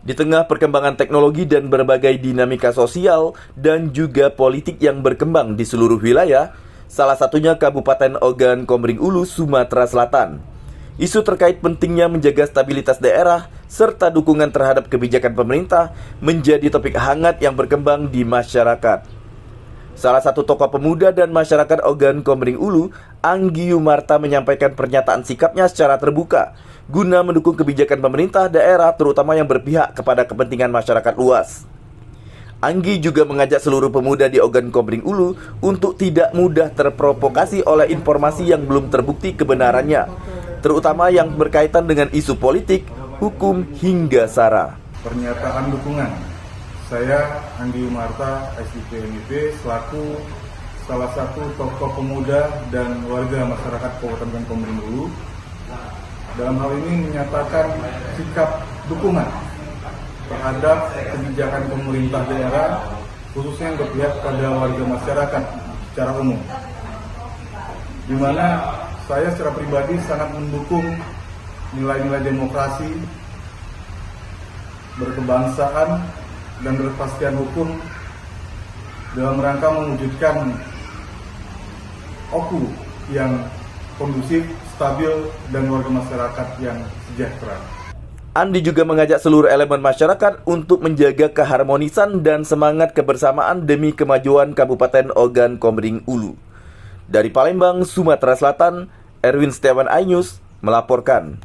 Di tengah perkembangan teknologi dan berbagai dinamika sosial dan juga politik yang berkembang di seluruh wilayah, salah satunya Kabupaten Ogan Komering Ulu, Sumatera Selatan. Isu terkait pentingnya menjaga stabilitas daerah serta dukungan terhadap kebijakan pemerintah menjadi topik hangat yang berkembang di masyarakat. Salah satu tokoh pemuda dan masyarakat Ogan Komering Ulu, Anggi Yumarta, menyampaikan pernyataan sikapnya secara terbuka guna mendukung kebijakan pemerintah daerah terutama yang berpihak kepada kepentingan masyarakat luas. Anggi juga mengajak seluruh pemuda di Ogan Komering Ulu untuk tidak mudah terprovokasi oleh informasi yang belum terbukti kebenarannya, terutama yang berkaitan dengan isu politik, hukum, hingga SARA. Pernyataan dukungan. Saya Anggi Yumarta, SIP MIP, selaku salah satu tokoh pemuda dan warga masyarakat Kabupaten Ogan Komering Ulu, dalam hal ini menyatakan sikap dukungan terhadap kebijakan pemerintah daerah, khususnya yang berpihak pada warga masyarakat secara umum. Di mana saya secara pribadi sangat mendukung nilai-nilai demokrasi, berkebangsaan, dan berkepastian hukum dalam rangka mewujudkan OKU yang kondusif, stabil, dan warga masyarakat yang sejahtera. Andi juga mengajak seluruh elemen masyarakat untuk menjaga keharmonisan dan semangat kebersamaan demi kemajuan Kabupaten Ogan Komering Ulu. Dari Palembang, Sumatera Selatan, Erwin Setiawan, iNews melaporkan.